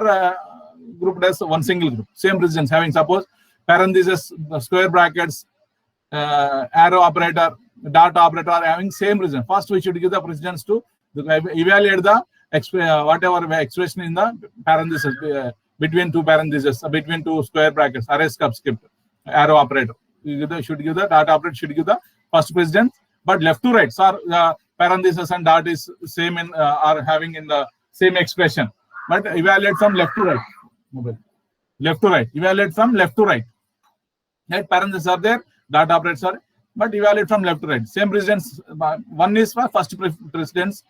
are grouped as one single group. Same precedence having, suppose, parentheses, square brackets, arrow operator, dot operator are having same precedence. First, we should give the precedence to evaluate the whatever expression in the parentheses, between two parentheses, between two square brackets, array subscript, arrow operator. Should give the dot operator should give the first precedence, but left to right, so parentheses and dot is same in are having in the same expression, but evaluate from left to right. Left to right, evaluate from left to right. Right, parentheses are there, dot operators are, but evaluate from left to right. Same precedence. One is for first precedence.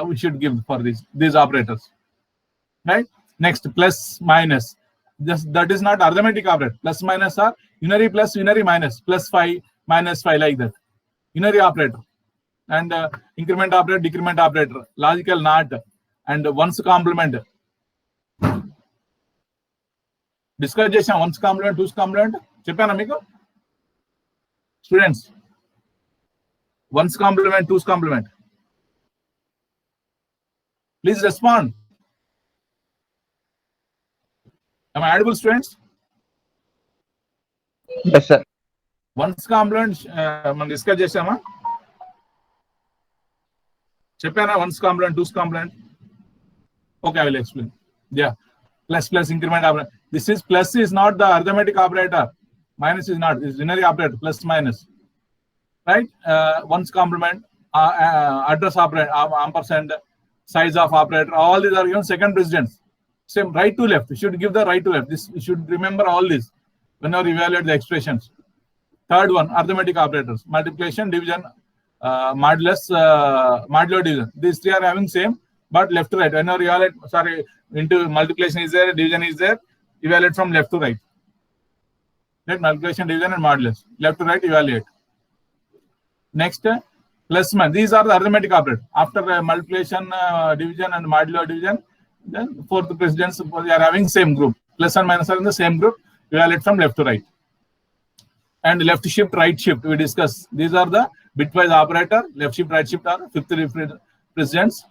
We should give for these operators. Right. Next, plus minus. That is not arithmetic operator. Plus minus are unary plus, unary minus, plus 5, minus 5, like that. Unary operator. And increment operator, decrement operator, logical not, and ones complement. Discuss చేసాం ones complement, twos complement. చెప్పానా మీకు students? Ones complement, twos complement. Please respond. Am I audible, students? Yes, sir. Ones complement మనం discuss చేసామా? చెప్పానా ones complement, twos complement? Okay, I will explain. Yeah, plus plus increment operator. This is plus is not the arithmetic operator. Minus is not. It's unary operator. Plus minus. Right? Ones complement, address operator, ampersand, size of operator. All these are given second precedence. Same right to left. You should give the right to left. This you should remember all this whenever you evaluate the expressions. Third one, arithmetic operators: multiplication, division, modulus, modulo division. These three are having same, but left to right. Whenever you evaluate, into multiplication is there, division is there, evaluate from left to right. Right, multiplication, division, and modulus. Left to right, evaluate. Next, plus minus. These are the arithmetic operators. After multiplication, division, and modulo division, then fourth precedence, we are having same group. Plus and minus are in the same group. Evaluate from left to right. And left shift, right shift, we discuss. These are the bitwise operator. Left shift, right shift are fifth precedence,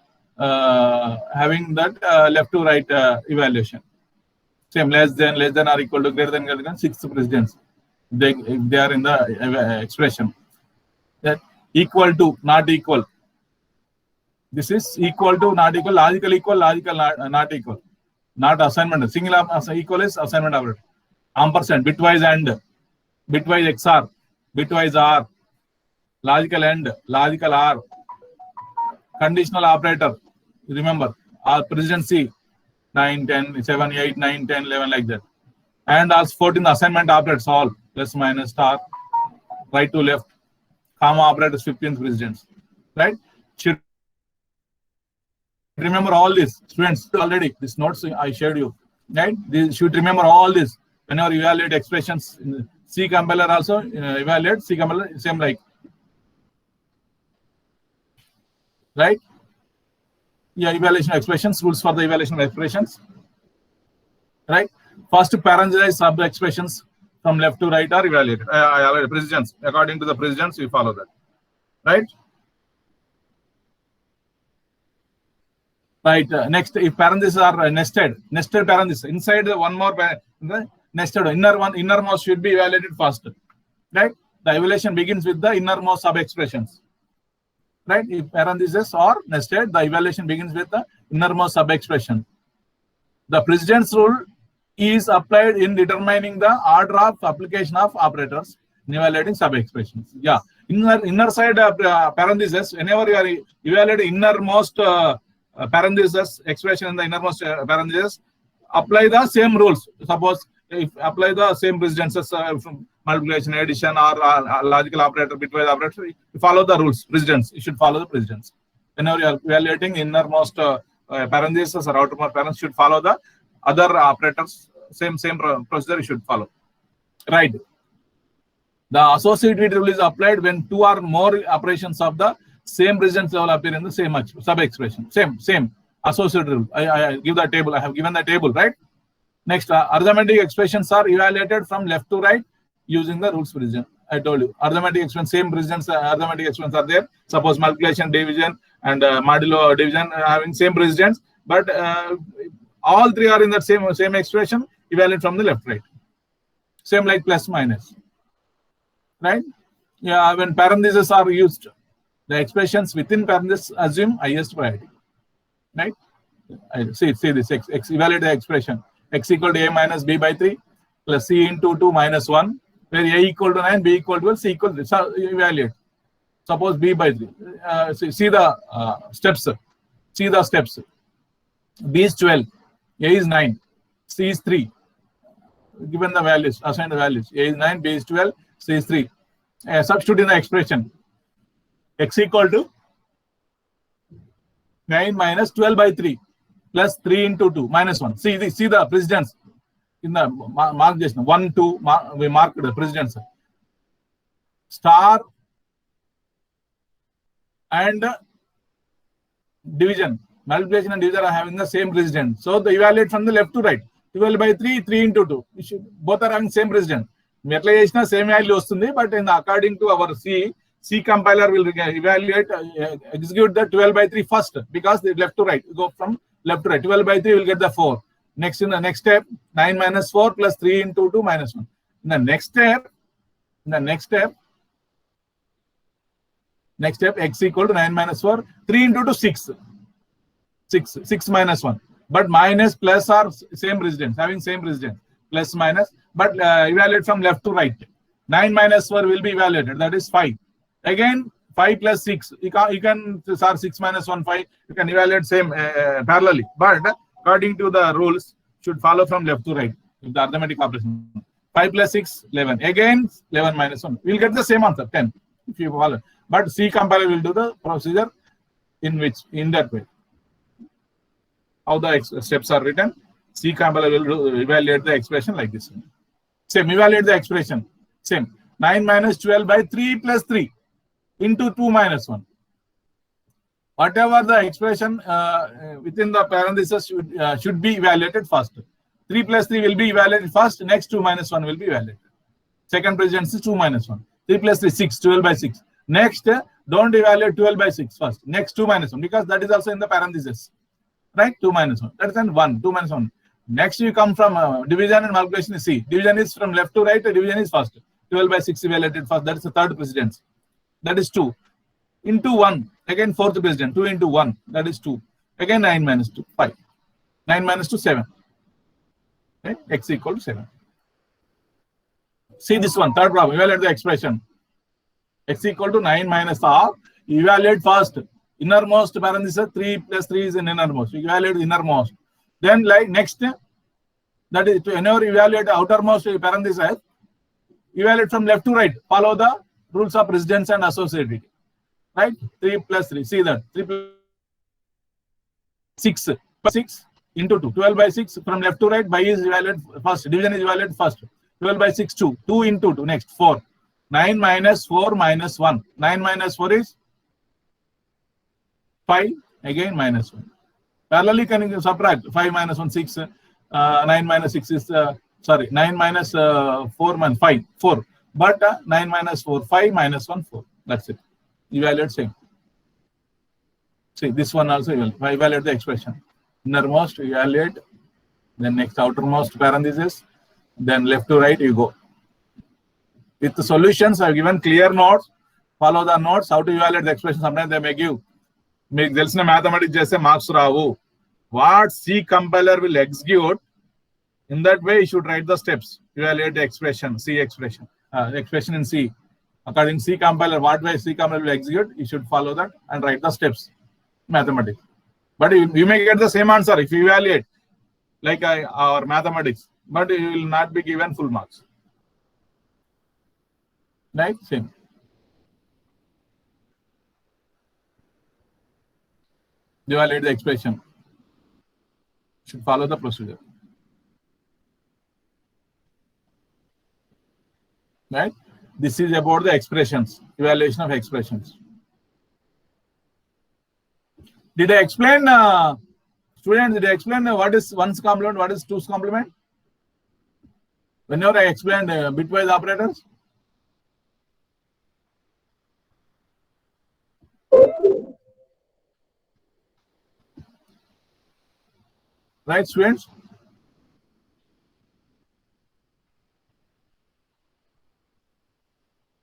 having that left to right evaluation. Same, less than or equal to, greater than sixth precedence. If they are in the expression. That equal to, not equal. This is equal to, not equal, logical equal, logical not equal. Not assignment. Single equal is assignment operator. Ampersand, bitwise and, bitwise XR, bitwise R, logical and, logical R, conditional operator. Remember, our presidency 9, 10, 7, 8, 9, 10, 11, like that. And also 14 assignment operators, all plus minus star, right to left, comma operators 15th precedence. Right? Should remember all this, students. Already this notes I shared you. Right? They should remember all this whenever you evaluate expressions. C compiler also evaluate C compiler, same like. Right? Yeah, evaluation of expressions, rules for the evaluation of expressions. Right? First, parenthesize sub expressions from left to right are evaluated. Precedence. According to the precedence, we follow that. Right? Right. Next, if parentheses are nested parentheses inside the one more nested innermost should be evaluated first. Right? The evaluation begins with the innermost sub expressions. Right? If parentheses are nested, the evaluation begins with the innermost sub expression. The precedence rule is applied in determining the order of application of operators in evaluating sub expressions. Yeah, inner side parentheses. Whenever you are evaluating innermost parentheses expression in the innermost parentheses, apply the same rules. Suppose if apply the same precedences from multiplication, addition, or logical operator, bitwise operator, you follow the rules. Precedence, you should follow the precedence. Whenever you are evaluating innermost parentheses or outermost parentheses, should follow the other operators. Same procedure you should follow. Right. The associated rule is applied when two or more operations of the same precedence level appear in the same sub expression. Same associated rule. I give the table. I have given the table. Right. Next, arithmetic expressions are evaluated from left to right using the rules precedence. I told you arithmetic expressions, same precedence. Arithmetic expressions are there. Suppose multiplication, division, and modulo division having same precedence, but All three are in that same expression. Evaluate from the left, right. Same like plus minus, right? Yeah, when parentheses are used, the expressions within parentheses assume highest priority, right? See this x evaluate the expression x equal to a minus b by 3 plus c into 2 minus 1, where a equal to 9, b equal to 12, c equal to, so evaluate. Suppose b by 3. See the steps. See the steps. B is 12, a is 9, c is 3. Given the values, assign the values. A is 9, B is 12, C is 3. Substitute in the expression. X equal to 9 minus 12 by 3 plus 3 into 2 minus 1. See the precedence in the mark just 1, 2. We marked the precedence. Star and division, multiplication and division are having the same precedence. So the evaluate from the left to right. 12 by 3, 3 into 2. Both are having same precedent. Same value, but according to our C compiler will evaluate, execute the 12 by 3 first, because the left to right, go from left to right. 12 by 3 will get the 4. Next, in the next step, 9 minus 4 plus 3 into 2 minus 1. In the next step, x equal to 9 minus 4, 3 into 2, 6. 6 minus 1. But minus plus are same residence, having same residence. Plus minus, but evaluate from left to right. 9 minus 4 will be evaluated, that is 5. Again, 5 plus 6. You can 6 minus 1, 5. You can evaluate same parallelly. But according to the rules, should follow from left to right. If the arithmetic operation. 5 plus 6, 11. Again, 11 minus 1. We'll get the same answer, 10. If you follow. But C compiler will do the procedure in that way. How the steps are written. C compiler will evaluate the expression like this. Same, evaluate the expression. Same. 9 minus 12 by 3 plus 3 into 2 minus 1. Whatever the expression within the parentheses should be evaluated first. 3 plus 3 will be evaluated first. Next 2 minus 1 will be evaluated. Second precedence is 2 minus 1. 3 plus 3, 6, 12 by 6. Next, don't evaluate 12 by 6 first. Next 2 minus 1, because that is also in the parentheses. Right? 2 minus 1. That is then 1. 2 minus 1. Next, you come from division and multiplication is C. Division is from left to right. Division is first. 12 by 6 evaluated first. That is the third precedence. That is 2. Into 1. Again, fourth precedent. 2 into 1. That is 2. Again, 9 minus 2. 5. 9 minus 2, 7. Okay? X equal to 7. See this one. Third problem. Evaluate the expression. X equal to 9 minus R. Evaluate first. Innermost parenthesis. 3 plus 3 is in innermost. Evaluate innermost. Then, like next, that is to whenever evaluate the outermost parenthesis, evaluate from left to right. Follow the rules of precedence and associativity. Right? 3 plus 3. See that. 3 plus 6. 6 into 2. 12 by 6 from left to right. By is evaluated first. Division is evaluated first. 12 by 6, 2. 2 into 2. Next, 4. 9 minus 4 minus 1. 9 minus 4 is 5. Again, minus 1. Parallelly, can you subtract 5 minus 1, 6. 9 minus 6 is, 9 minus 4 minus 5, 4. But 9 minus 4, 5 minus 1, 4. That's it. Evaluate same. See, this one also evaluate the expression. Innermost, evaluate. Then next, outermost parenthesis. Then left to right, you go. With the solutions, I have given clear notes. Follow the notes. How to evaluate the expression. Sometimes they may give. Make తెలిసిన mathematics చేస్తే marks Rao. What C compiler will execute, in that way you should write the steps. Evaluate the expression, C expression, expression in C. According to C compiler, what way C compiler will execute, you should follow that and write the steps. Mathematics. But you may get the same answer if you evaluate like our mathematics, but you will not be given full marks. Right? Same. Evaluate the expression. Should follow the procedure. Right? This is about the expressions, evaluation of expressions. Did I explain, students, did I explain what is one's complement, what is two's complement? Whenever I explained bitwise operators? Right, students?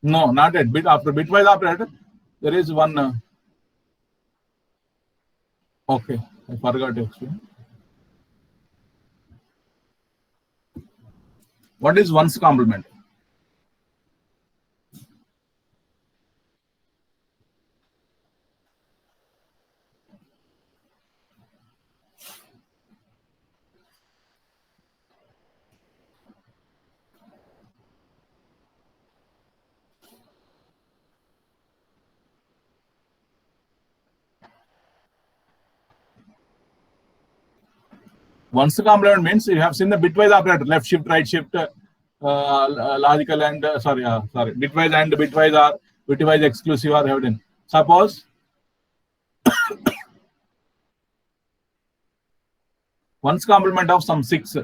No, not yet. After bitwise operator, there is one. Okay, I forgot to explain. What is ones complement? Ones complement means you have seen the bitwise operator, left shift, right shift, logical and sorry, bitwise and bitwise are bitwise exclusive or hidden. Suppose ones complement of some 6.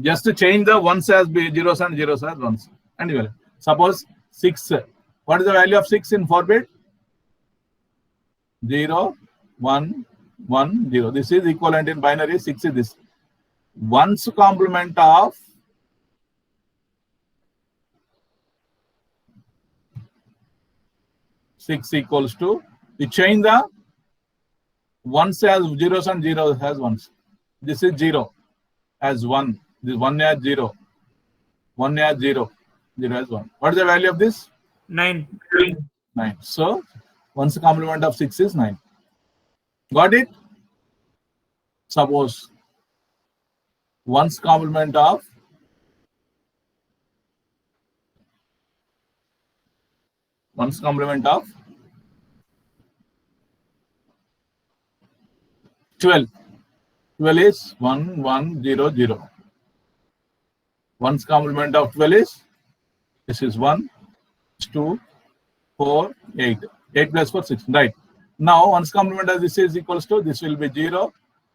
Just to change the ones as zeros and zeros as ones. And well, suppose 6. What is the value of 6 in 4-bit? 0, 1, 1, 0. This is equivalent in binary. 6 is this. Ones complement of 6 equals to, you change the ones as zeros and zeros as ones. This is 0 as 1. This 1 as 0. 1 as 0. 0 as 1. What is the value of this? 9. 9. So, ones complement of 6 is 9. Got it? Suppose ones complement of 12. 12 is 1, 1, 0, 0. Ones complement of 12 is, this is 1, 2, 4, 8. 8 plus 4, 6. Right. Now, ones complement of this is equals to, this will be 0,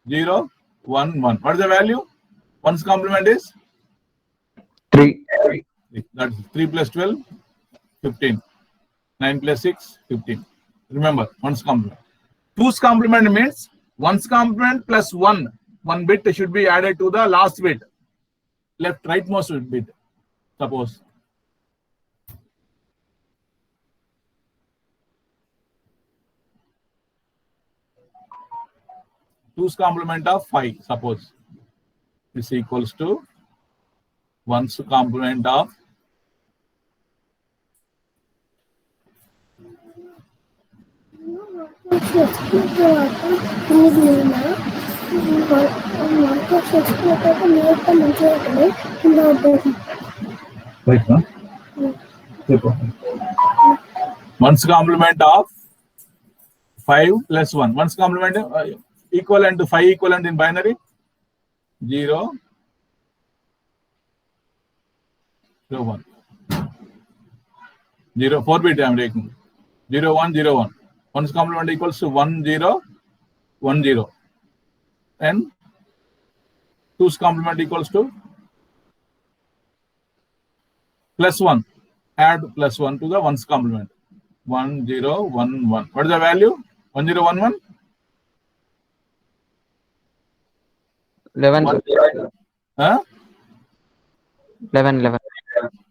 0, 1, 1. What is the value? Ones complement is 3. That is 3 plus 12, 15. 9 plus 6, 15. Remember, ones complement. Two's complement means ones complement plus 1. 1 bit should be added to the last bit. Left, rightmost bit. Suppose. Two's complement of 5, suppose. Is equals to one's complement of 5 plus 1. One's complement equivalent to 5 equivalent in binary. 0, 0, 1. 0, 4 bit I am taking. 0, 1, 0, 1. One's complement equals to 1, 0, 1, 0. And 2's complement equals to plus 1. Add plus 1 to the 1's complement. 1, 0, 1, 1. What is the value? 1, 0, 1, 1? 11. 11.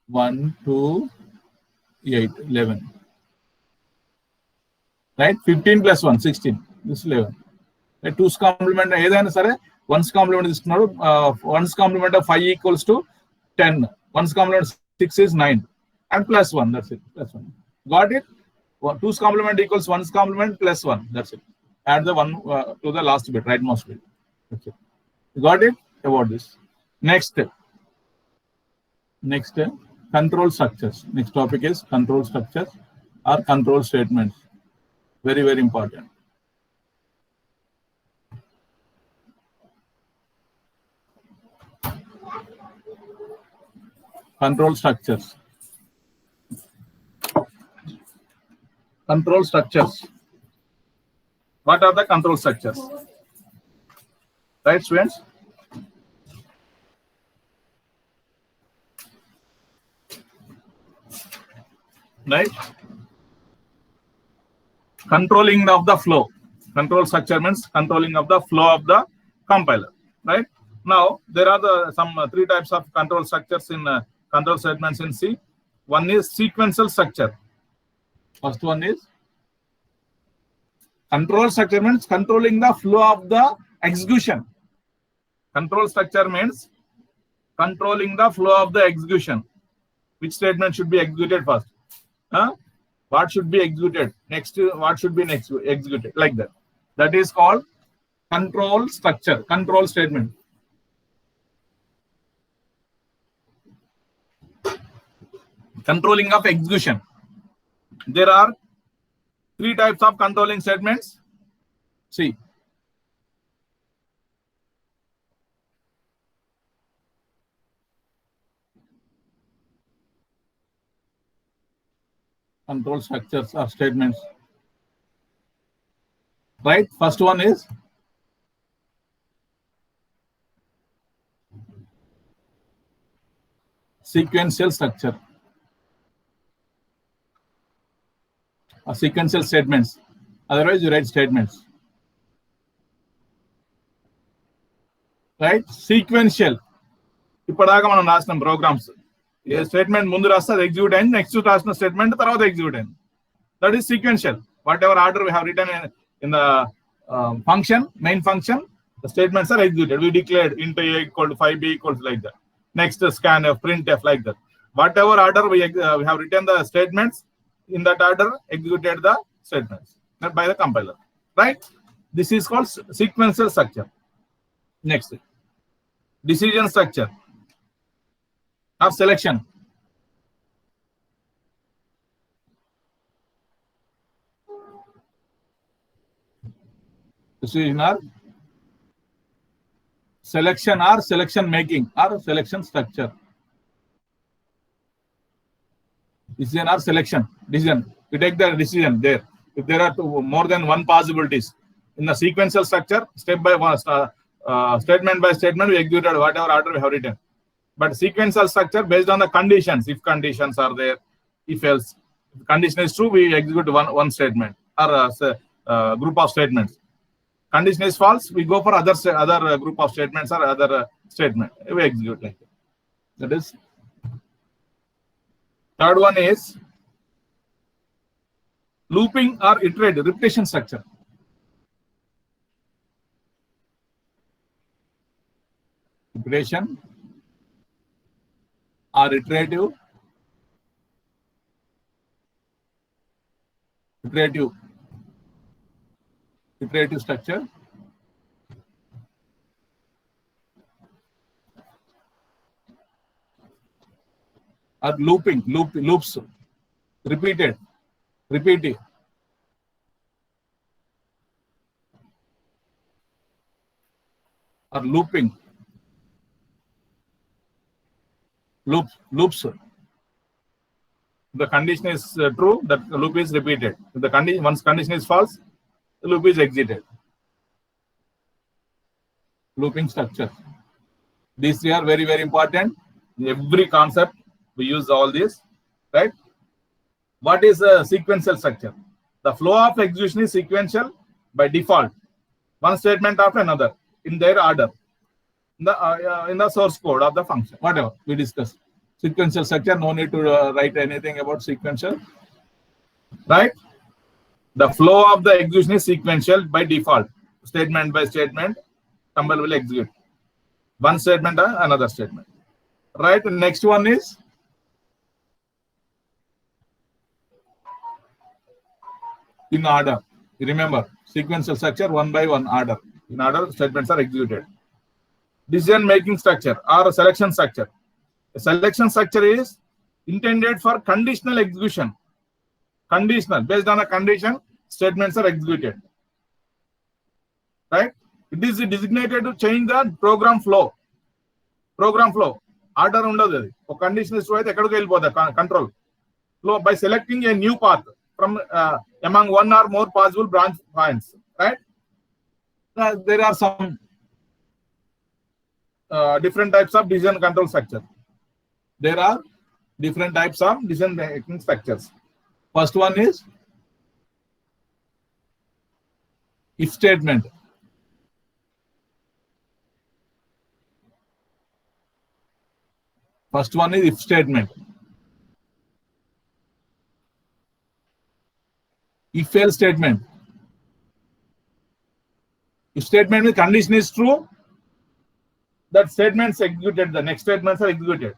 1, 2, 8, 11. Right? 15 plus 1, 16. This is 11. Right? 2's complement, sorry, 1's complement is not, 1's complement of 5 equals to 10. 1's complement of 6 is 9. And plus 1, that's it. Plus 1. Got it? 2's complement equals 1's complement plus 1. That's it. Add the 1 to the last bit, rightmost bit. That's it. Got it? About this. Next, control structures. Next topic is control structures or control statements. Very, very important. Control structures. Control structures. What are the control structures? Right, students? Right? Controlling of the flow. Control structure means controlling of the flow of the compiler, right? Now, there are some three types of control structures in control statements in C. One is sequential structure. First one is control structure means controlling the flow of the execution. Control structure means controlling the flow of the execution. Which statement should be executed first? What should be executed next? What should be next executed? Like that. That is called control structure, control statement. Controlling of execution. There are three types of controlling statements. See. Control structures or statements. Right? First one is sequential structure. Or sequential statements. Otherwise, you write statements. Right? Sequential. ఇప్పటిదాకా మనం రాసిన programmes ఏ statement ముందు రాస్తే అది execute అయింది, next రాసిన statement తర్వాత execute అయింది. That is sequential. What ever order we have return in the function, main function, the statements are executed. We declared int a equal to 5b equals like that. Next scanf, printf like that. Whatever order we have written the statements, in that order executed the statements by the compiler. Right? This is called sequential structure. Next, decision structure or selection. Decision or selection or selection making or selection structure. Decision or selection. Decision. We take the decision there. If there are more than one possibilities in the sequential structure, step by one, statement by statement, we executed whatever order we have written. But sequential structure based on the conditions. If conditions are there, if else, if the condition is true, we execute one statement or group of statements. Condition is false, we go for other group of statements or other statement. We execute like that. That is. Third one is looping or iterative, repetition structure. Repetition or iterative. Iterative structure. Or loops, repeated. Or looping, loops. If the condition is true, that loop is repeated. If the condition, once condition is false, the loop is exited. Looping structure. These three are very, very important. In every concept, we use all these, right? What is a sequential structure? The flow of execution is sequential by default. One statement after another in their order. In the source code of the function, whatever we discussed. Sequential structure, no need to write anything about sequential, right? The flow of the execution is sequential by default. Statement by statement, compiler will execute. One statement or another statement. Right? The next one is in order. You remember, sequential structure, one by one order. In order, statements are executed. Decision making structure or selection structure. A selection structure is intended for conditional execution. Conditional, based on a condition, statements are executed. Right? It is designated to change the program flow. Order ఉండదు. ఒక condition issue అయితే ఎక్కడికి వెళ్ళిపోతుంది control flow by selecting a new path from among one or more possible branch points. Right? There are some different types of decision control structure. There are different types of decision making structures. First one is If statement. First one is if statement. If else statement. If statement with condition is true, that statements executed, the next statements are executed.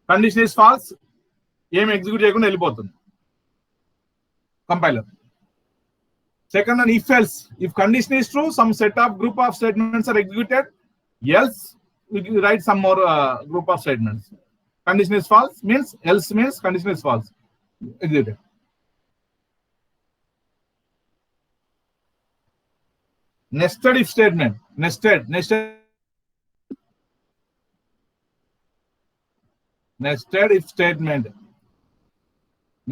Condition is false, ఏం execute చేయకుండా వెళ్ళిపోతుంది compiler. Second one, if else. If condition is true, some set of group of statements are executed. Else, we write some more group of statements. Condition is false means else means condition is false. Executed. Nested if statement. Nested if statement.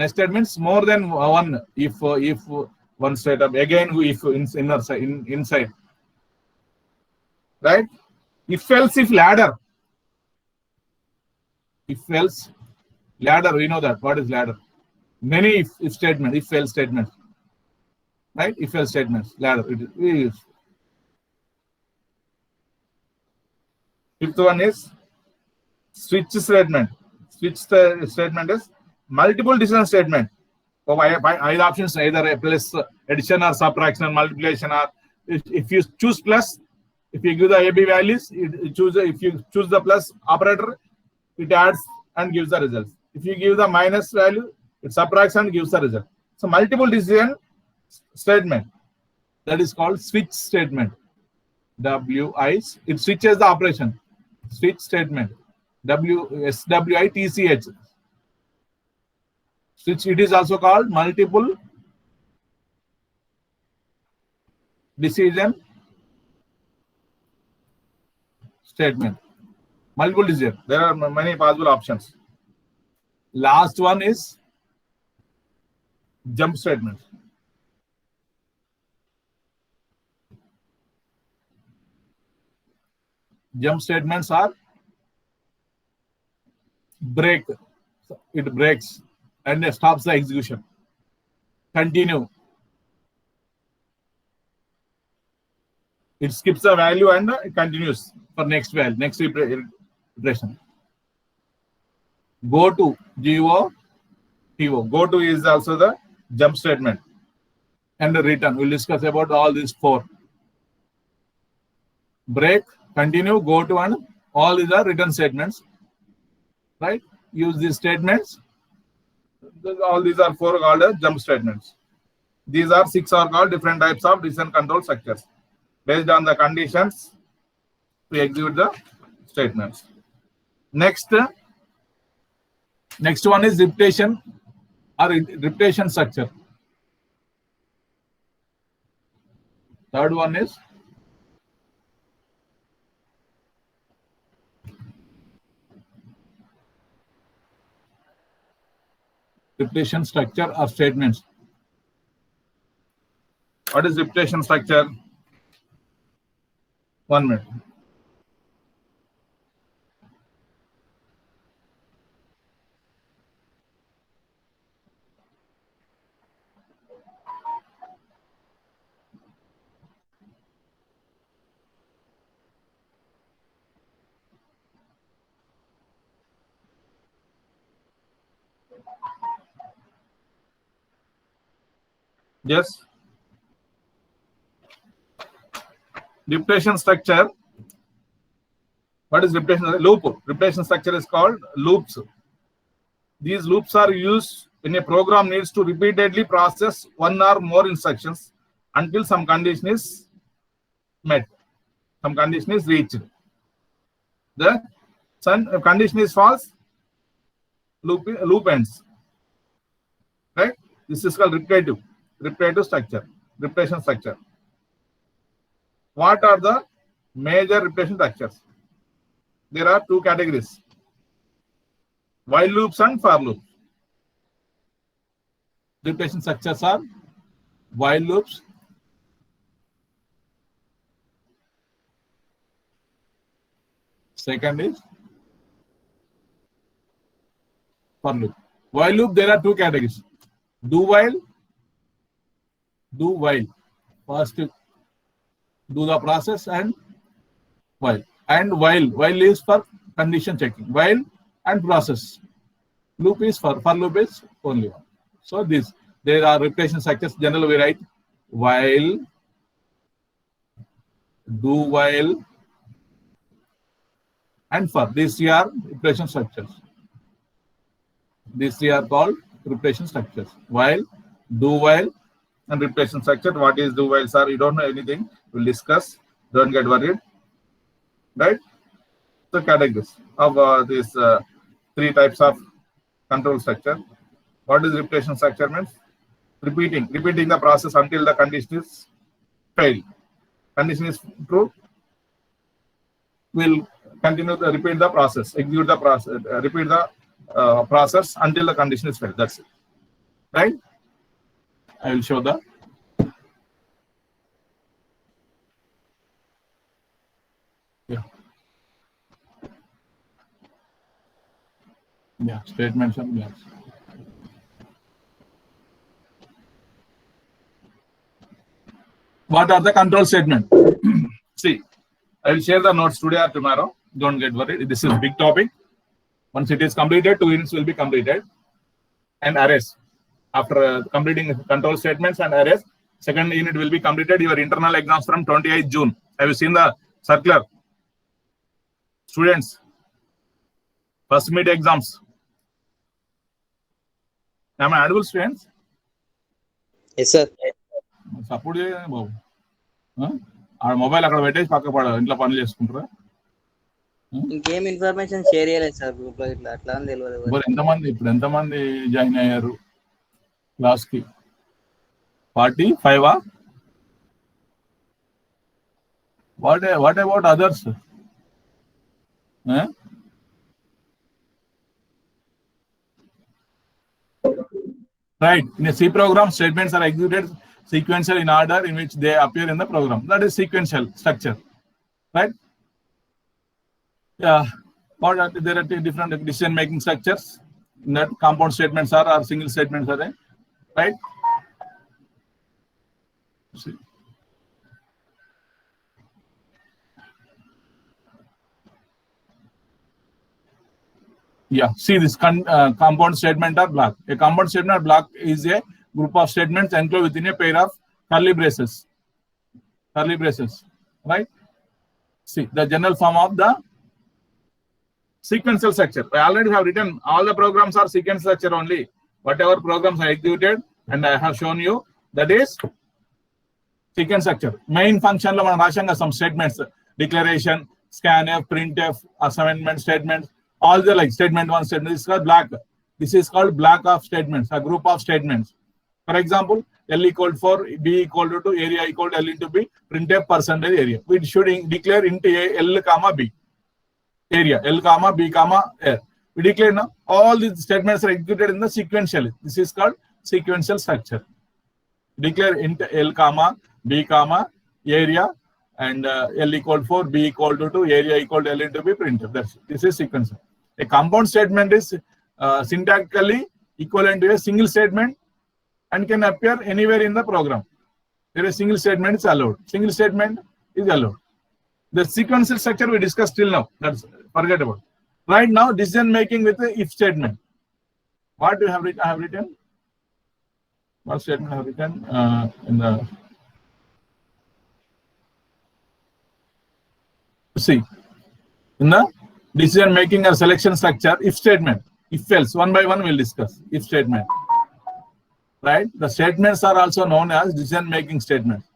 Nested means more than one. If one setup again, if inside, right? If else if ladder. If else ladder, we know that. What is ladder? Many if statement, if else statements, right? If else statements, ladder. We use. Fifth one is switch statement. Switch statement is multiple decision statement. Either options, either a plus, addition or subtraction or multiplication, or if you choose plus, if you give the AB values, if you choose the plus operator, it adds and gives the results. If you give the minus value, it subtracts and gives the result. So multiple decision statement, that is called switch statement. It switches the operation. Switch statement. SWITCH. Switch, it is also called multiple decision statement. Multiple decision. There are many possible options. Last one is jump statement. Jump statements are break. It breaks and stops the execution. Continue. It skips the value and it continues for next value, next iteration. Go to, GO, go to is also the jump statement. And the return. We'll discuss about all these four. Break, continue, go to, and all these are return statements. Right? Use these statements. All these are four called as jump statements. These are six are called different types of decision control structures. Based on the conditions, we execute the statements. Next one is repetition or repetition structure. Third one is repetition structure of statements. What is repetition structure? 1 minute. Yes. Repetition structure. What is repetition? Loop. Repetition structure is called loops. These loops are used when a program needs to repeatedly process one or more instructions until some condition is met, some condition is reached. The condition is false, loop ends. Right? This is called repetitive structure, repetition structure. What are the major repetition structures? There are two categories: while loops and for loops. Repetition structures are while loops, second is for loop. While loop, there are two categories: do while. First do the process, and while. And while is for condition checking. While and process. Loop is for loop is only one. So there are repetition structures. Generally we write while, do while, and for. These three are repetition structures. These three are called repetition structures. While, do while, and repetition structure. What is do while, sir? You don't know anything. We'll discuss. Don't get worried. Right? The categories of these three types of control structure. What is repetition structure means? Repeating the process until the condition is failed. Condition is true. We'll continue to repeat the process, execute the process, repeat the process until the condition is failed. That's it. Right? I will show the. Yeah. Yeah, statements and blocks. What are the control statements? See, I will share the notes today or tomorrow. Don't get worried. This is a big topic. Once it is completed, 2 units will be completed. And arrays. After completing control statements and arrays, second unit will be completed. Your internal exams from 28th June. Have you seen the circular? Students, first mid exams. Am I audible, students? Yes, sir. Support బాబు ఆడ mobile అక్కడ పెట్టేసి పక్క పడ ఇంట్లో పనులు చేసుకుంటారా? ఇంకేం information share చేయలేదు సార్ గ్రూప్ లో ఇట్లా అట్లా అని తెలియదు. ఇప్పుడు ఎంతమంది జాయిన్ అయ్యారు క్లాస్ కి? 45? What about others? Right. In a C program, statements are executed sequential in order in which they appear in the program. That is sequential structure. Right? Yeah. There are different decision-making structures. That compound statements are or single statements are there. Right? See. Yeah, see this compound statement or block. A compound statement or block is a group of statements enclosed within a pair of curly braces. Curly braces, right? See, the general form of the sequential structure. I already have written all the programs are sequential structure only. Whatever programs are executed, and I have shown you, that is sequence structure. Main function lo man rashanga some statements, declaration, scanf, printf, assignment statements. All the like statement 1, statement this is called block. This is called block of statements, a group of statements. For example, L equal to 4, B equal to 2, area equal to L into B, printf percentage area. We should declare into A, L comma B. Area, L comma B comma A. We declare now all these statements are executed in the sequentially. This is called sequential structure. Declare into L comma B comma area and L equal to 4, B equal to 2, area equal to L into B, printf. This is sequential. A compound statement is syntactically equivalent to a single statement and can appear anywhere in the program. There is single statement is allowed. Single statement is allowed. The sequential structure we discussed till now. That's forget about. Right now, decision making with the if statement. What do you have written? I have written. What statement I have written in the. See, in the decision making or selection structure, if statement, if else, one by one we'll discuss. If statement, right? The statements are also known as decision making statements.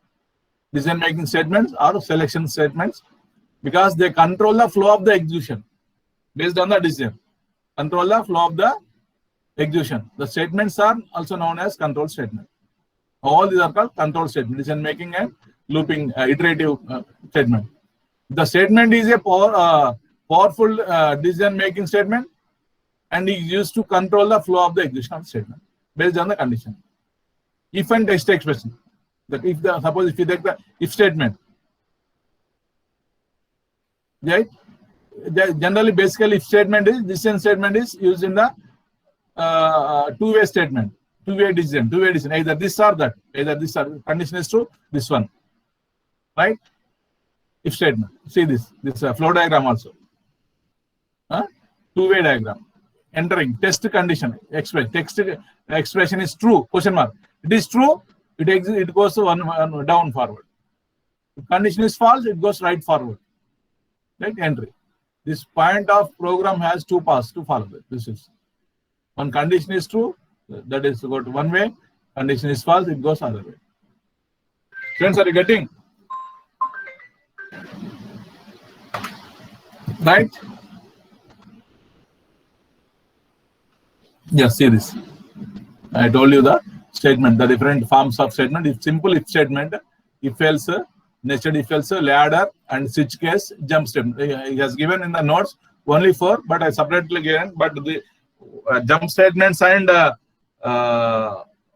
Decision making statements are selection statements because they control the flow of the execution based on the decision. Control the flow of the execution. The statements are also known as control statements. All these are called control statements, decision making and looping iterative statement. The statement is a powerful decision-making statement and is used to control the flow of the execution of the statement based on the condition. If and test expression. That if the suppose if you take the if statement, right? Generally, basically, if statement is decision statement is used in the two-way statement, two-way decision, either this or that, either this or condition is true, this one, right? if statement. See this flow diagram also. Two-way diagram. Entering test condition. Text expression is true. Question mark. It is true. It goes one down forward. If condition is false, it goes right forward. Right? Entry. This point of program has two paths to follow. This is one condition is true, that is go to one way. Condition is false, it goes other way. Friends, are you getting? Right? Yes, see this. I told you the statement, the different forms of statement. If simple if statement, if else, nested if else, ladder, and switch case, jump statement. He has given in the notes only 4, but I separately given. But the jump statements and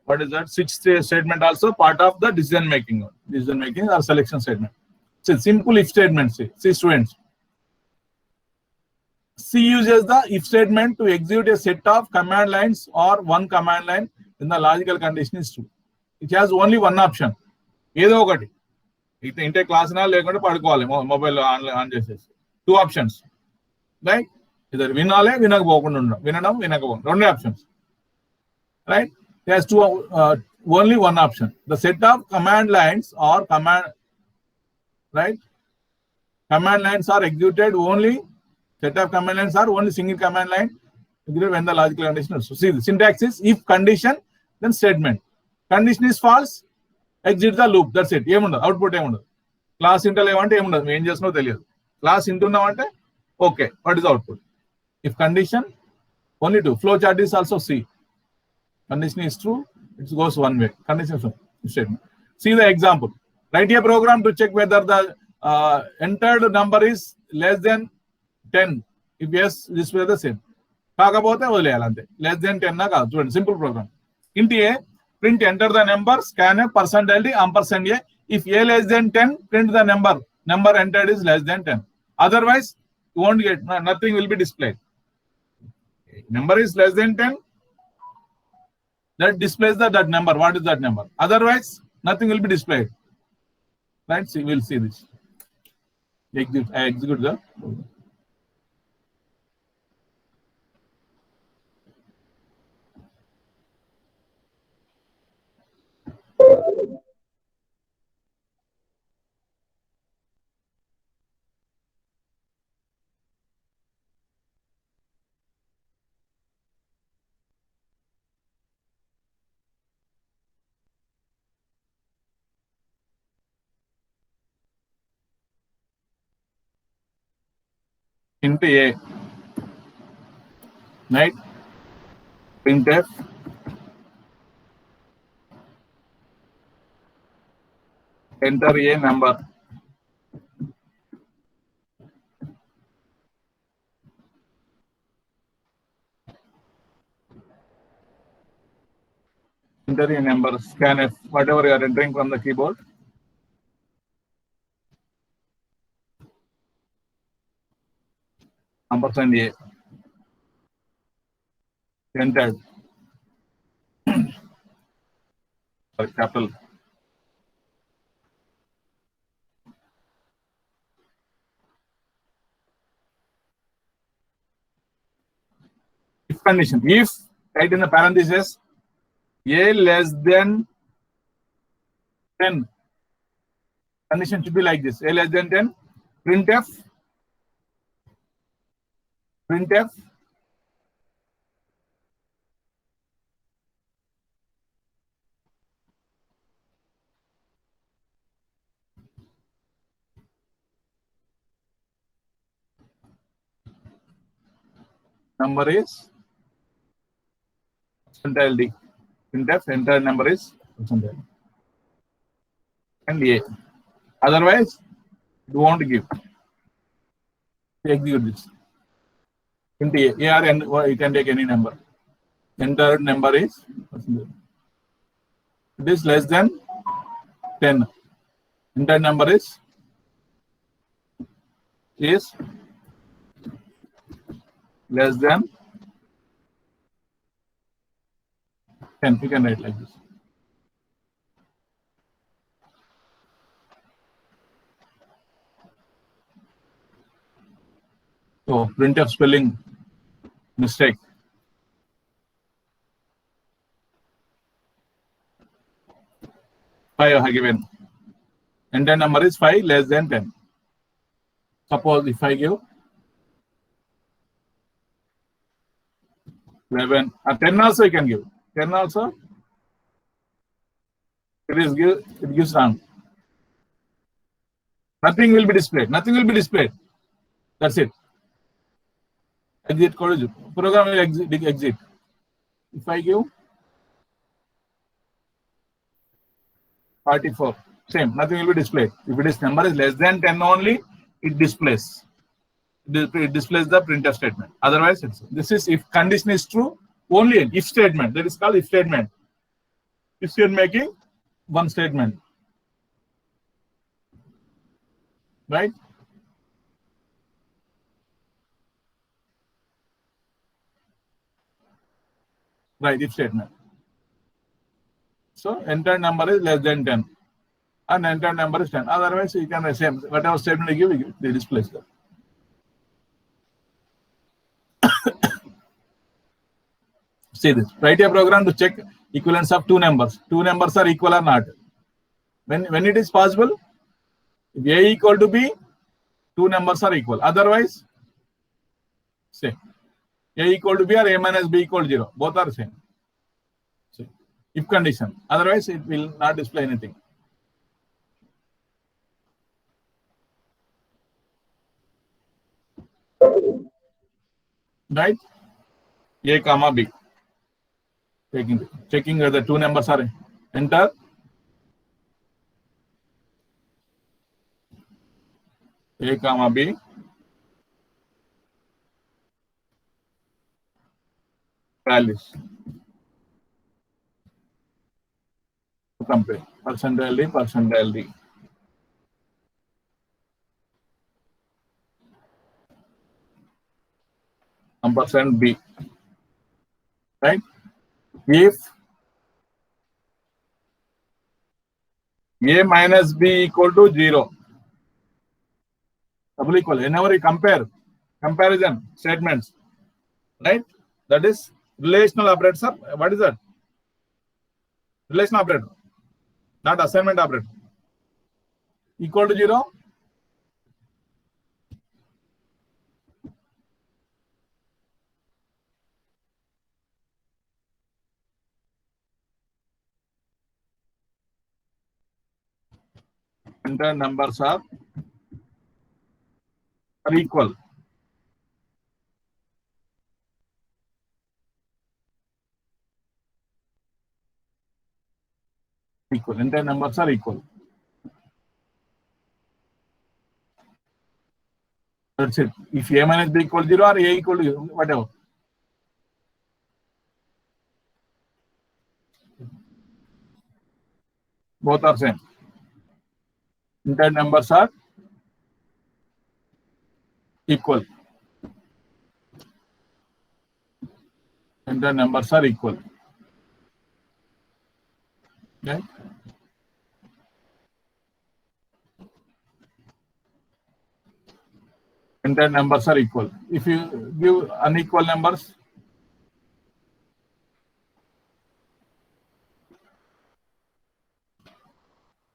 what is that? Switch statement also part of the decision making or selection statement. So simple if statement. See students. C uses the if statement to execute a set of command lines or one command line when the logical condition is true. It has only one option. ఏదో ఒకటి ఇంటే class నా లేకుంటే పడుకోవాలి mobile on చేసేసి. 2 options. Right? Either వినాలే వినకపోకుండా ఉండడం, వినడం వినకపోవడం, 2 options. Right? It has only one option. The set of command lines or right? Command lines are executed only. Set of command lines are only single command line when the logical condition is true. See, the syntax is if condition, then statement. Condition is false, exit the loop. That's it. Output class into class into okay. What is output? If condition, only 2. Flow chart is also C. Condition is true, it goes one way. Condition is statement. See the example. Write a program to check whether the entered number is less than 10. If yes, this way the same. Less than 10 na kaadu. Simple program. Int A, print enter the number, scan a %, ampersand A. If A less than 10, print the number. Number entered is less than 10. Otherwise, you won't get, nothing will be displayed. Number is less than 10. That displays that number. What is that number? Otherwise, nothing will be displayed. Right? See, we'll see this. I execute the program. Into A, right? Printf, enter A number. Enter a number, scan F, whatever you are entering from the keyboard. Ampersand A. Entered. Capital. If condition. If, right in the parentheses, A less than 10. Condition should be like this. A less than 10. Printf. Number is percentile D. Printf, enter number is percentile. And A. Otherwise, it won't give. Execute this. Into A or N, you can take any number. Entered number is percentile. It is less than 10. Entered number is less than 10. You can write like this. So printf spelling mistake. Five I given. Enter number is 5 less than 10. Suppose if I give 11, 10 also you can give. 10 also. It gives wrong. Nothing will be displayed. Nothing will be displayed. That's it. Exit code. Program will exit. If I give 44, same. Nothing will be displayed. If it is number is less than 10 only, it displays. It displays the printf statement. Otherwise, this is if condition is true, only an if statement. That is called if statement. If you are making one statement, right? Right, if statement. So enter number is less than 10, and enter number is 10. Otherwise, you can say whatever statement you give, it displays that. See this. Write a program to check equivalence of two numbers. Two numbers are equal or not. When it is possible, if A equal to B, two numbers are equal. Otherwise, say A equal to B or A minus B equal to 0. Both are same. See, if condition. Otherwise, it will not display anything. Right? A comma B. Checking whether two numbers are enter. A comma B. Values. Compare. Percentile D, percentile D. Ampersand B. Right? If A minus B equal to 0, double equal. Whenever you compare, comparison statements, right? That is relational operators. What is that? Relational operator, not assignment operator. Equal to 0. Enter numbers are equal. Equal. Enter numbers are equal. That's it. If A minus B equal to 0 or A equal to 0, whatever. Both are same. Enter numbers are equal. Enter numbers are equal. Okay. Enter numbers are equal. If you give unequal numbers,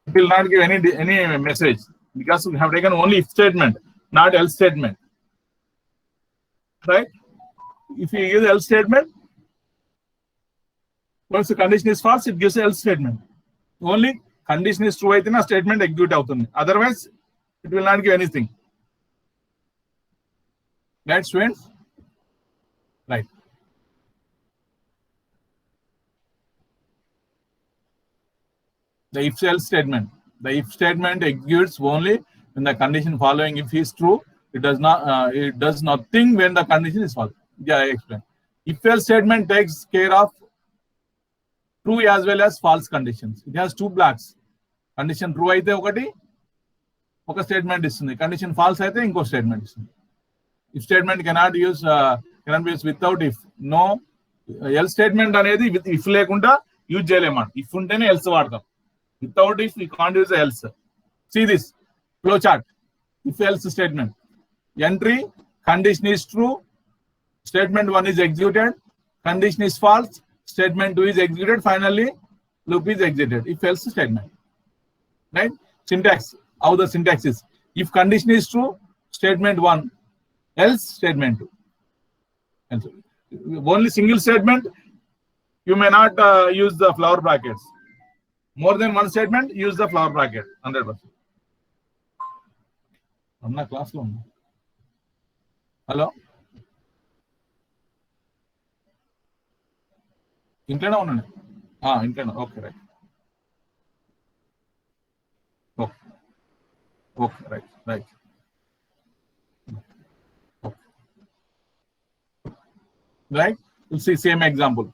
it will not give any message because we have taken only if statement, not else statement. Right? If you use else statement, once the condition is false, it gives else statement. Only condition is true, a statement execute outundi. Otherwise, it will not give anything. Right, students? Right. The if else statement. The if statement executes only when the condition following if is true. It does not. It does nothing when the condition is false. Yeah, I explain. If else statement takes care of true as well as false conditions. It has two blocks. Condition true aithe oka statement istundi. Condition false aithe inko statement istundi. If statement cannot be used without if. No, else statement anedi with if lekunda use cheyalema. If untene else vaadtam. Without if we can't use else. See this flow chart. If else statement. Entry Condition is true. Statement 1 is executed. Condition is false. Statement 2 is executed. Finally, loop is exited. If else statement. Right? Syntax. How the syntax is. If condition is true, statement 1. Else statement 2. And so, only single statement, you may not use the flower brackets. More than one statement, use the flower bracket. 100%. I'm not classroom. Hello? Internet on? Internet. Okay, right. Okay. Okay, right, right. Okay. Right? We'll see same example.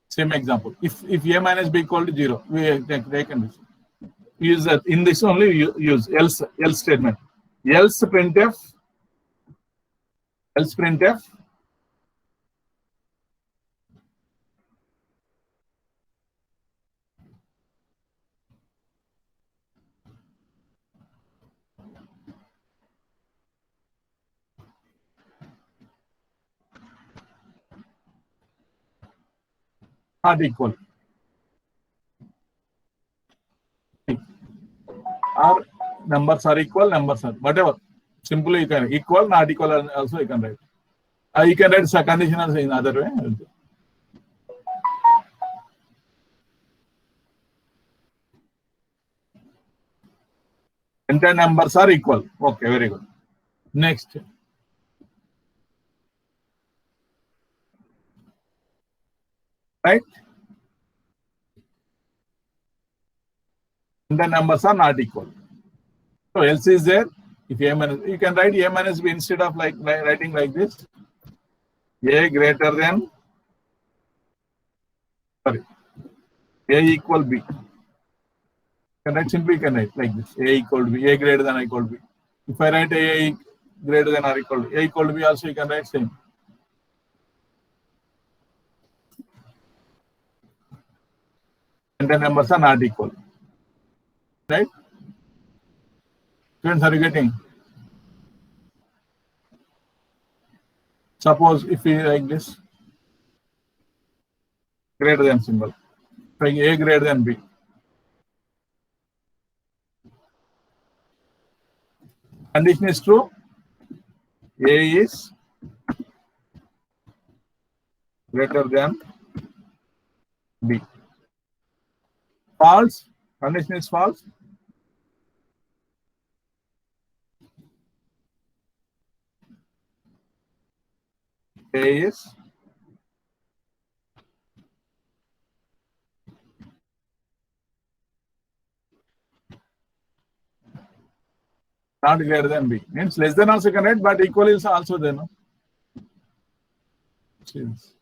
Same example. If a minus b equal to 0, we can use that. In this only use else statement. Else printf. Else printf. Not equal. Or numbers are equal, numbers are whatever. Simply you can equal, not equal also you can write. You can write conditional in other way. Entire numbers are equal. Okay, very good. Next. Right? The numbers are not equal. So else is there. If a minus, you can write a minus b instead of like writing like this. A greater than, sorry, a equal b. Can write simply, you can write like this. A equal to b, a greater than or equal to b. If I write a greater than or equal to a equal to b, also you can write same. And the numbers are not equal. Right? Students, are you getting? Suppose if we like this, greater than symbol, like a greater than b. Condition is true. A is greater than b. False. Condition is false. A is not greater than b. Means less than also can write, but equal is also there. No? See this.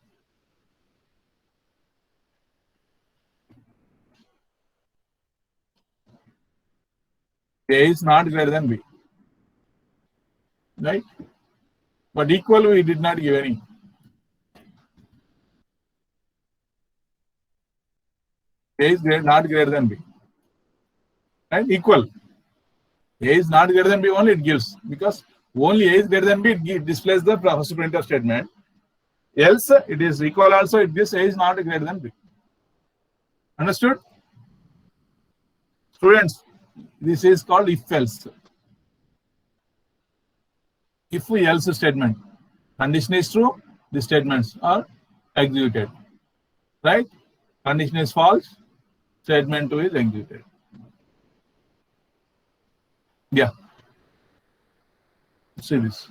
A is not greater than b. Right? But equal we did not give any. A is not greater than b. Right? Equal. A is not greater than b only it gives. Because only A is greater than b, it displays the first printf statement. Else it is equal also, it gives A is not greater than b. Understood? Students, this is called if else. If we else statement. Condition is true, the statements are executed. Right? Condition is false, statement 2 is executed. Yeah. See this.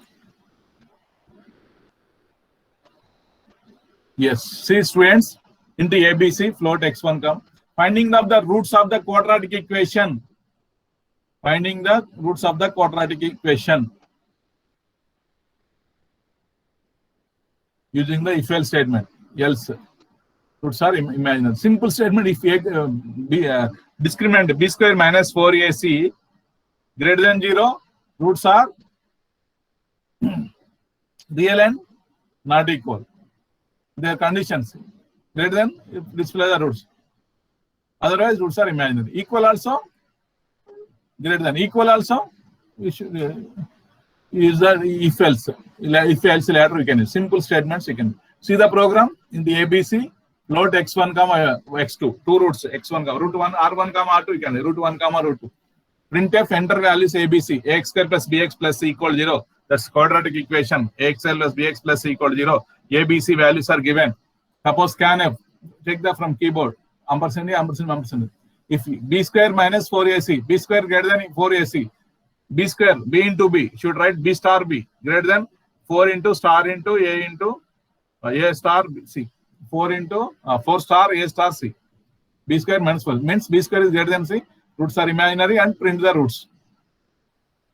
Yes. See students, into ABC, float x1 come. Finding of the roots of the quadratic equation. Finding the roots of the quadratic equation. Using the if else statement. Else. Roots are imaginary. Simple statement if discriminant b square minus 4ac greater than 0, roots are real and not equal. Their conditions greater than display the roots. Otherwise, roots are imaginary. Equal also greater than. Equal also, we should use the if else. If else later we can use. Simple statements you can see the program in the ABC. Float x1 comma x2, two roots x1 comma root 1 r1 comma r2 you can root 1 comma root 2. Printf enter values ABC, ax square plus bx plus c equal 0. That's quadratic equation. Ax square plus bx plus c equal 0. ABC values are given. Suppose scanf, take the from keyboard. Ampersand, ampersand, ampersand. If b square minus 4ac, b square greater than 4ac, b square, b into b, should write b star b greater than 4 into star into a into a star c. 4 into 4 star a star c. B square minus 4 means b square is greater than c. Roots are imaginary and print the roots.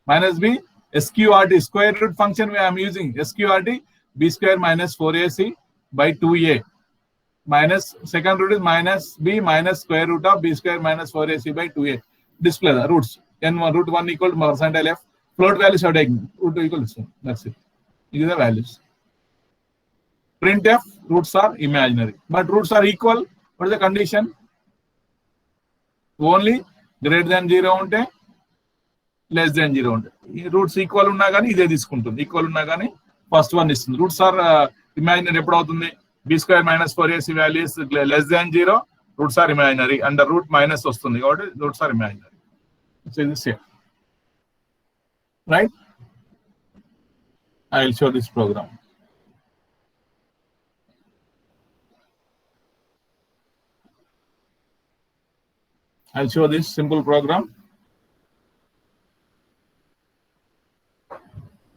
Minus b, sqrt, square root function I am using. Sqrt, b square minus 4ac by 2a. Minus, second root is minus b minus square root of b square minus 4ac by 2a. Display the roots. N1, root 1 equal to percentile f. Float values are taken. Root 2 equal to 1. That's it. These are the values. Printf, roots are imaginary. But roots are equal. What is the condition? Only greater than 0 ఉంటే less than 0 ఉంటే roots equal ఉన్నా కానీ ఇదే తీసుకుంటుంది equal ఉన్నా కానీ first one ఇస్తుంది roots are imaginary ఎప్పుడు అవుతుంది b square minus 4ac values less than 0 roots are imaginary and root minus వస్తుంది కాబట్టి రూట్స్ ఆర్ ఇమాజినరీ సో ఇది same right I will show this program I'll show this simple program.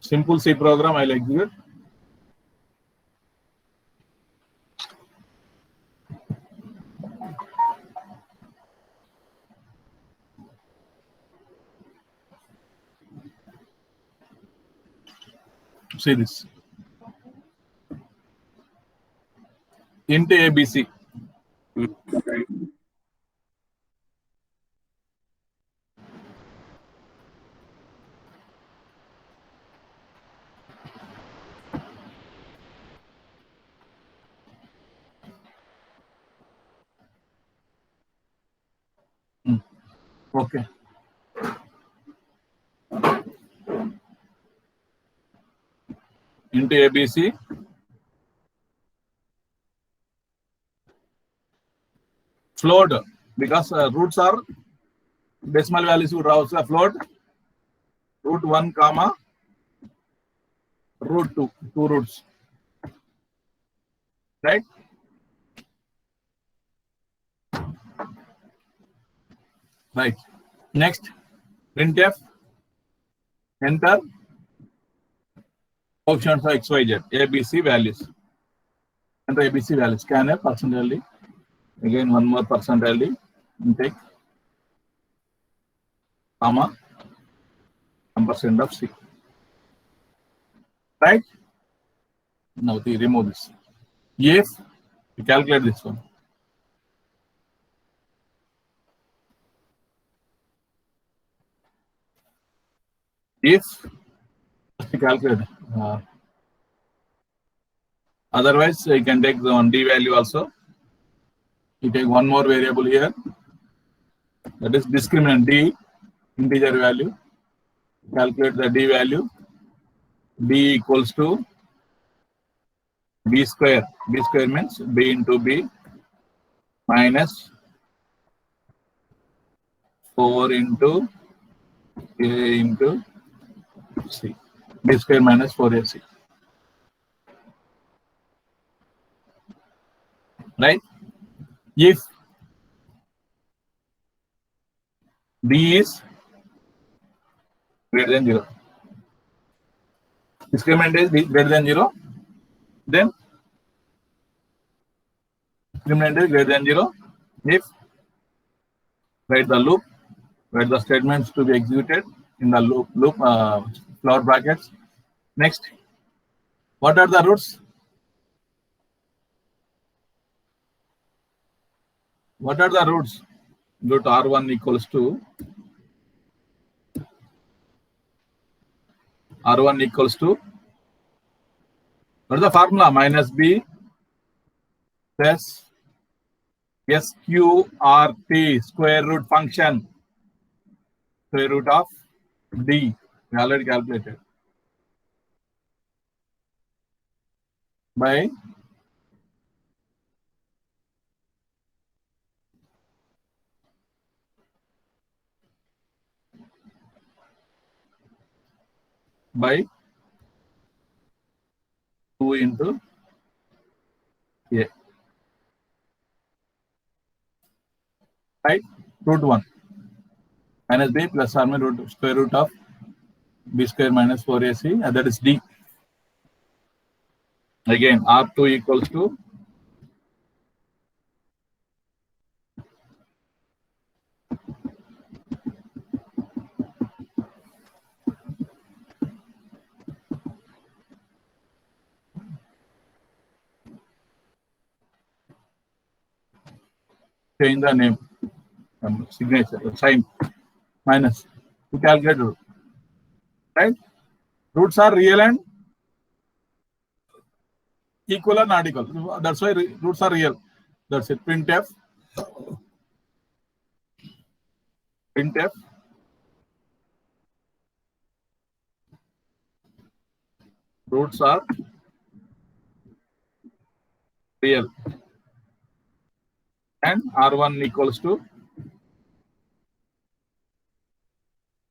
Simple C program I'll execute. See this. Int ABC. Okay. Into ABC. Float, because roots are decimal values would also float. Root 1 comma root 2, two roots. Right? Right. Next, printf, enter options for XYZ, ABC values. Enter ABC values. Scanf, percentile. Again, one more percentile. Intake, comma, ampersand of C. Right? Now, we remove this. If we calculate this one. If calculate, otherwise you can take the one d value also. You take one more variable here, that is discriminant d, integer value. Calculate the d value. D equals to b square. B square means b into b minus 4 into a into C. B square minus 4ac. Right? If D is greater than 0, discriminant is greater than 0, then discriminant is greater than 0. If write the loop, write the statements to be executed in the loop floor brackets. Next, what are the roots? What are the roots? Root R1 equals to R1 equals to, what is the formula? Minus B plus SQRT, square root function. square root of D. We already calculated. By by 2 into A. Right? Root 1 minus B plus or minus root square root of B square minus 4AC, and that is D. Again, R2 equals to change the name, signature, sign, minus to calculate root. Right? Roots are real and equal or not equal. That's why roots are real. That's it. Printf. Printf. Roots are real. And R1 equals to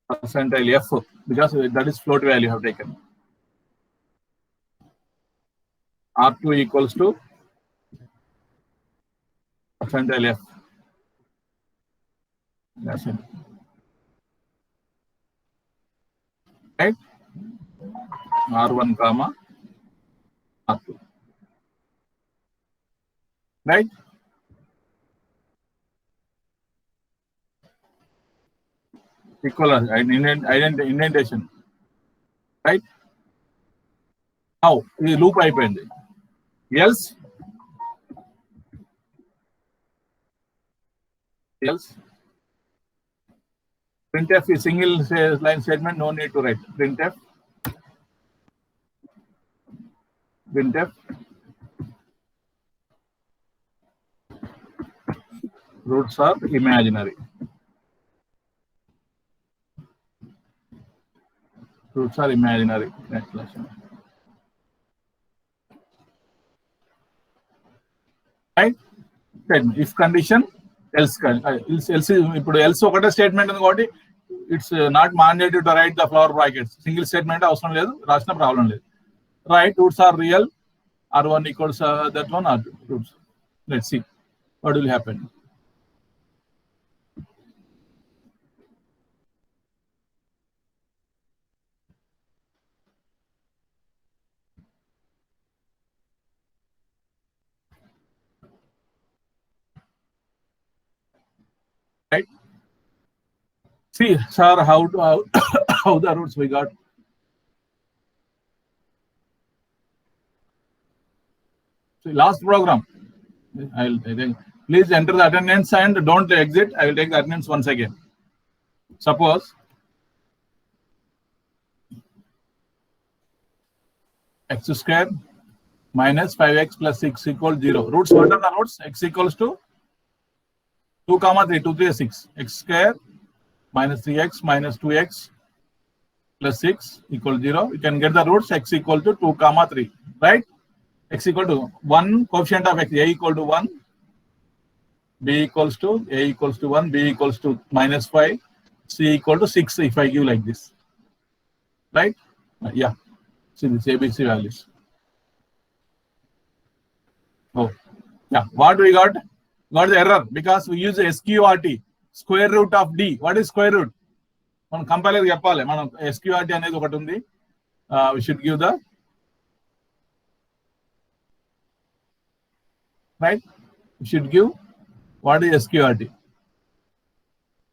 percentile F, because that is float value you have taken. R2 equals to percentile F. That's it. Right? R1 comma R2. Right? Equal indentation. Right? Now, this loop అయిపోయింది. Else printf is single line statement, no need to write. Printf roots are imaginary. Roots are imaginary. Next lesson. Right? If condition, else is else ఒకటే statement ఉంది కాబట్టి it's not mandatory to write the flower brackets. Single statement అవసరం లేదు, రాసిన problem లేదు. Right, roots are real, R1 equals that one, R2 roots. Let's see what will happen. Right? See, sir, how the roots we got. So last program, please enter the attendance and don't exit. I will take the attendance once again. Suppose x square minus 5x plus 6 equals 0. Roots, what are the roots? X equals to 2 comma 3, 2 3 6. X square minus 3x minus 2x plus 6 equals 0. You can get the roots. X equal to 2 comma 3, right? X equal to 1, coefficient of x, a equal to 1, b equals to, a equals to 1, b equals to minus 5, c equal to 6 if I give like this. Right? Yeah. See this ABC values. Oh, yeah. What we got? Got the error because we use SQRT, square root of D. What is square root? మనం compiler చెప్పాలి. మనం SQRT అనేది ఒకటి ఉంది. We should give the right. We should give what is SQRT.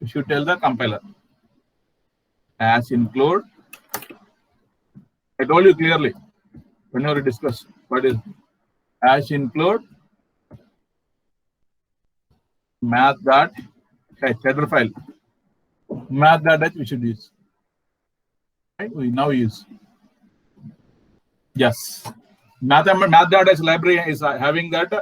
We should tell the compiler as include. I told you clearly whenever we discuss what is as include math dot header file. Math dot we should use. Right? We now use. Yes. Math dot library is having that.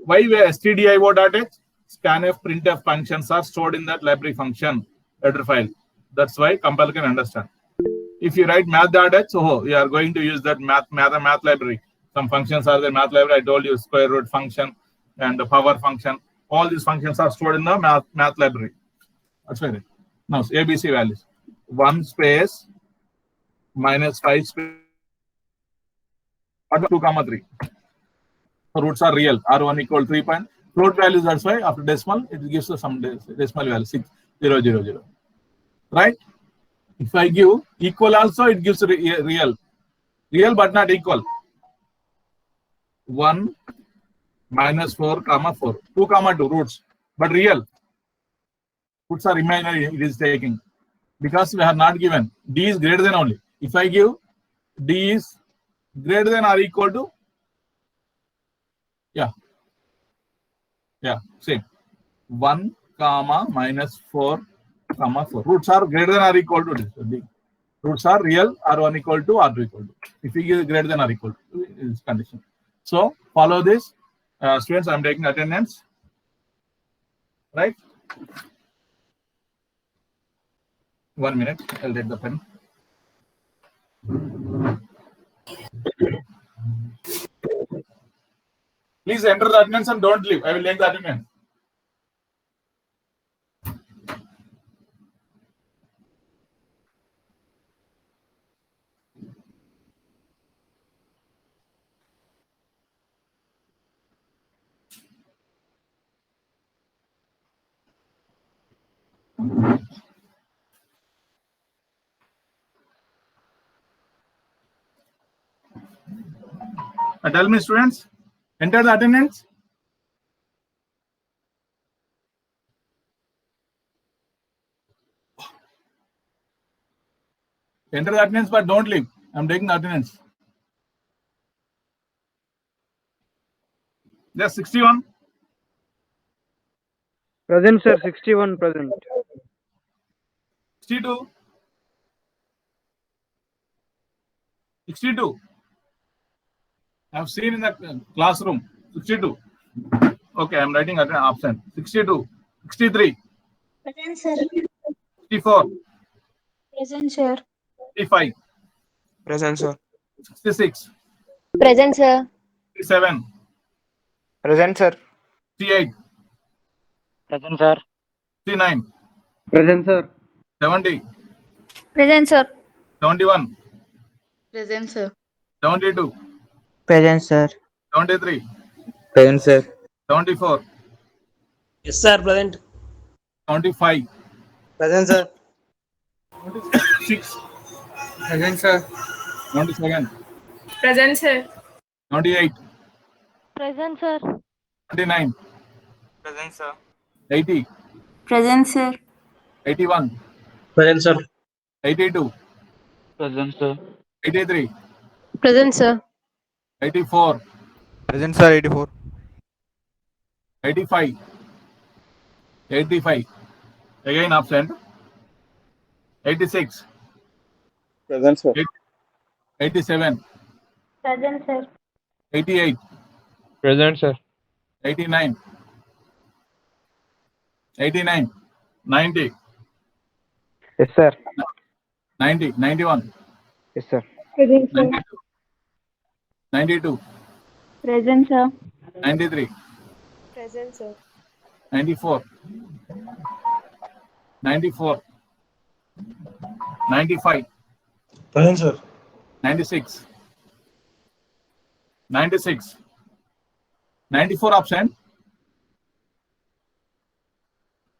Why stdio.h, scanf, printf functions are stored in that library function header file. That's why compiler can understand. If you write math.h, so you are going to use that math library. Some functions are the math library. I told you square root function and the power function. All these functions are stored in the math library. That's right. Now ABC values: 1 space minus 5 space 2 comma 3. Roots are real. R1 equal 3 point. Float values, that's why after decimal it gives us some decimal value 6000. Right? If I give equal also, it gives real but not equal. 1 minus 4 comma 4, 2 comma 2 roots, but real. Roots are imaginary. It is taking because we have not given. D is greater than only. If I give D is greater than or equal to, same 1 comma minus 4 comma 4. Roots are greater than or equal to this. D. Roots are real, R1 equal to, R2 equal to. If we give greater than or equal to, is condition. So follow this. Students, I'm taking attendance. Right? 1 minute. I'll take the pen. Please enter the attendance and don't leave. I will take the attendance. Tell me, students, enter the attendance. Enter the attendance, but don't leave. I'm taking the attendance. Just 61. Present, sir. 61 present. 62. 62. I've seen in the classroom. 62. Okay, I'm writing absent. 62. 63. Present, sir. 64. Present, sir. 65. Present, sir. 66. Present, sir. 67. Present, sir. 68. Present, sir. 69. Present, sir. 70. Present, sir. 71. Present, sir. 72. Present, sir. 73. Present, sir. 74. Yes, sir. Present. 75. Present, sir. 6. Present, sir. 97. Present, sir. 98. Present, sir. 79. Present, sir. 80. Present, sir. 81. Present, sir. 82. Present, sir. 83. Present, sir. 84. Present, sir. 84. 85. 85. Again absent. 86. Present, sir. 87. Present, sir. 88. Present, sir. 89. 89. 90. Yes, sir. 90. 91. Yes, sir. Present, 92. 92. Present, sir. 93. Present, sir. 94. 94. 95. Present, sir. 96. 96. 94 option.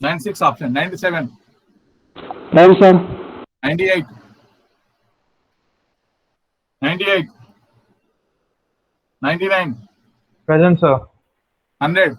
96 option. 97. Present, sir. 98. 98. 99. Present, sir. 100.